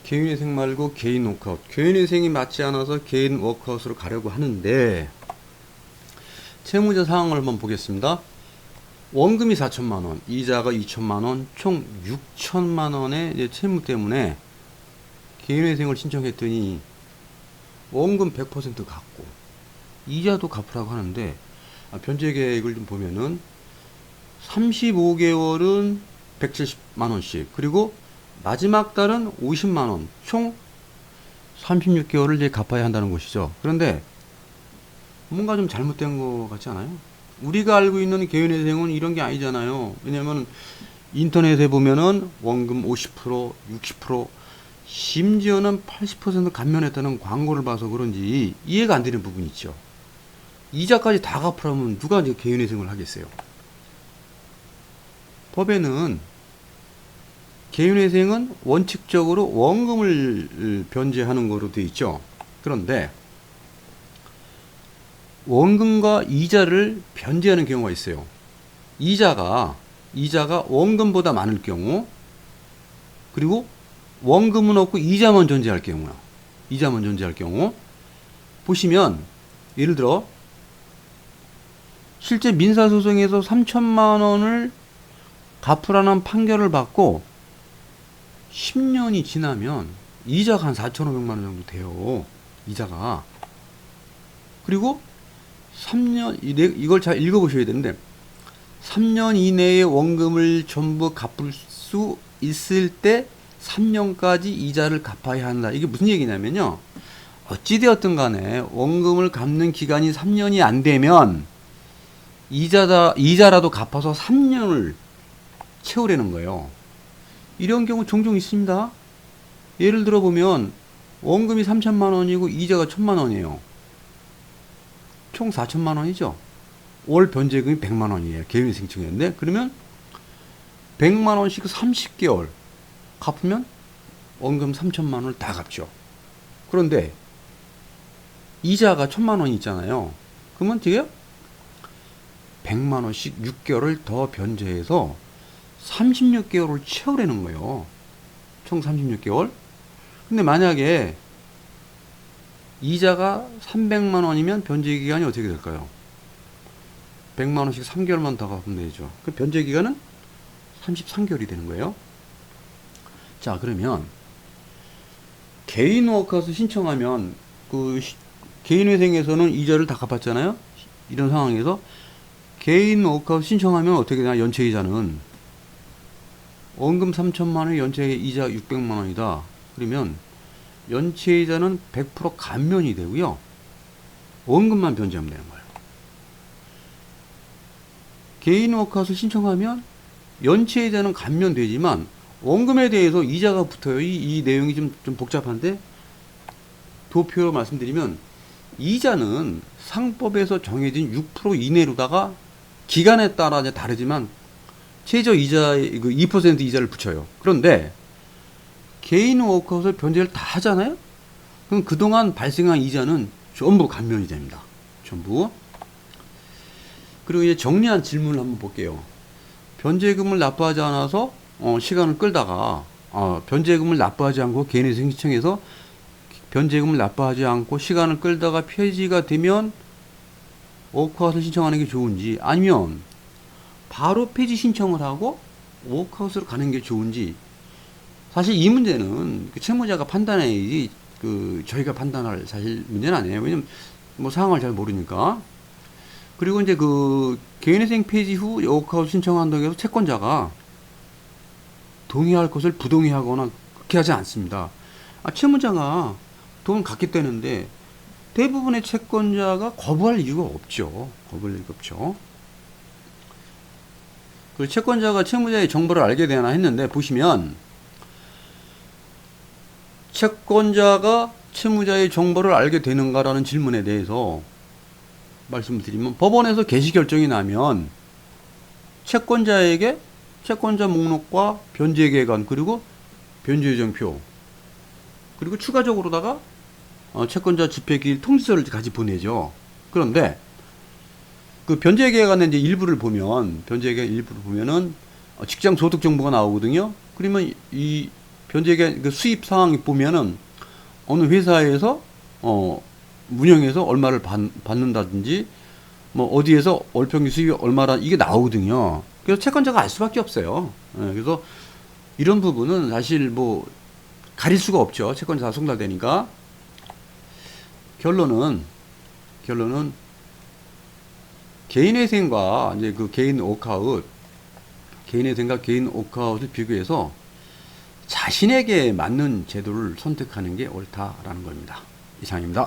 개인회생 말고 개인 워크아웃. 개인회생이 맞지 않아서 개인 워크아웃으로 가려고 하는데, 채무자 상황을 한번 보겠습니다. 원금이 4천만원, 이자가 2천만원, 총 6천만원의 채무 때문에 개인회생을 신청했더니 원금 100% 갚고 이자도 갚으라고 하는데, 변제 계획을 좀 보면은 35개월은 170만원씩, 그리고 마지막 달은 50만원, 총 36개월을 이제 갚아야 한다는 것이죠. 그런데 뭔가 좀 잘못된 것 같지 않아요? 우리가 알고 있는 개인회생은 이런 게 아니잖아요. 왜냐면 인터넷에 보면은 원금 50%, 60%, 심지어는 80% 감면했다는 광고를 봐서 그런지 이해가 안 되는 부분이 있죠. 이자까지 다 갚으라면 누가 이제 개인회생을 하겠어요? 법에는 개인회생은 원칙적으로 원금을 변제하는 거로 되어 있죠. 그런데 원금과 이자를 변제하는 경우가 있어요. 이자가 원금보다 많을 경우, 그리고 원금은 없고 이자만 존재할 경우요. 이자만 존재할 경우 보시면, 예를 들어 실제 민사소송에서 3천만 원을 갚으라는 판결을 받고 10년이 지나면 이자가 한 4,500만 원 정도 돼요. 이자가. 그리고 3년, 이걸 잘 읽어보셔야 되는데, 3년 이내에 원금을 전부 갚을 수 있을 때 3년까지 이자를 갚아야 한다. 이게 무슨 얘기냐면요, 어찌되었든 간에 원금을 갚는 기간이 3년이 안 되면 이자라도 갚아서 3년을 채우려는 거예요. 이런 경우 종종 있습니다. 예를 들어 보면 원금이 3천만 원이고 이자가 1천만 원이에요. 총 4천만 원이죠. 월 변제금이 100만 원이에요. 개인회생 청구인데, 그러면 100만 원씩 30개월 갚으면 원금 3천만 원을 다 갚죠. 그런데 이자가 1천만 원이 있잖아요. 그러면 되게 100만 원씩 6개월을 더 변제해서 36개월을 채우려는 거예요. 총 36개월. 근데 만약에 이자가 300만 원이면 변제 기간이 어떻게 될까요? 100만 원씩 3개월만 더 갚으면 되죠. 그 변제 기간은 33개월이 되는 거예요. 자, 그러면 개인 워크아웃 신청하면 개인회생에서는 이자를 다 갚았잖아요. 이런 상황에서 개인 워크아웃 신청하면 어떻게 되나? 연체이자는 원금 3천만 원, 연체이자 600만 원이다. 그러면 연체이자는 100% 감면이 되고요. 원금만 변제하면 되는 거예요. 개인 워크아웃을 신청하면 연체이자는 감면되지만 원금에 대해서 이자가 붙어요. 이 내용이 좀 복잡한데, 도표로 말씀드리면, 이자는 상법에서 정해진 6% 이내로다가 기간에 따라 이제 다르지만 최저 이자의 2% 이자를 붙여요. 그런데 개인 워크아웃을 변제를 다 하잖아요. 그럼 그동안 발생한 이자는 전부 감면이 됩니다. 전부. 그리고 이제 정리한 질문을 한번 볼게요. 변제금을 납부하지 않아서 시간을 끌다가 변제금을 납부하지 않고 개인회생 신청해서 변제금을 납부하지 않고 시간을 끌다가 폐지가 되면 워크아웃을 신청하는 게 좋은지, 아니면 바로 폐지 신청을 하고 워크아웃으로 가는 게 좋은지, 사실 이 문제는 채무자가 판단해야지 저희가 판단할 사실 문제는 아니에요. 왜냐면 뭐 상황을 잘 모르니까. 그리고 이제 개인회생 폐지 후 워크아웃 신청한다고 해서 채권자가 동의할 것을 부동의하거나 그렇게 하지 않습니다. 채무자가 돈 갚겠다는데 대부분의 채권자가 거부할 이유가 없죠. 거부할 이유가 없죠. 그 채권자가 채무자의 정보를 알게 되나 했는데, 보시면 채권자가 채무자의 정보를 알게 되는가라는 질문에 대해서 말씀드리면, 법원에서 개시 결정이 나면 채권자에게 채권자 목록과 변제 계획안, 그리고 변제 예정표, 그리고 추가적으로다가 채권자 집행기일 통지서를 같이 보내죠. 그런데 그 변제 계획안의 이제 일부를 보면은 직장 소득 정보가 나오거든요. 그러면 이 변제액의 그 수입 상황 보면은 어느 회사에서 운영해서 얼마를 받는다든지 뭐 어디에서 월평균 수입이 얼마라 이게 나오거든요. 그래서 채권자가 알 수밖에 없어요. 예, 그래서 이런 부분은 사실 뭐 가릴 수가 없죠. 채권자 송달되니까. 결론은 개인회생과 이제 그 개인회생과 개인 워크아웃을 비교해서 자신에게 맞는 제도를 선택하는 게 옳다라는 겁니다. 이상입니다.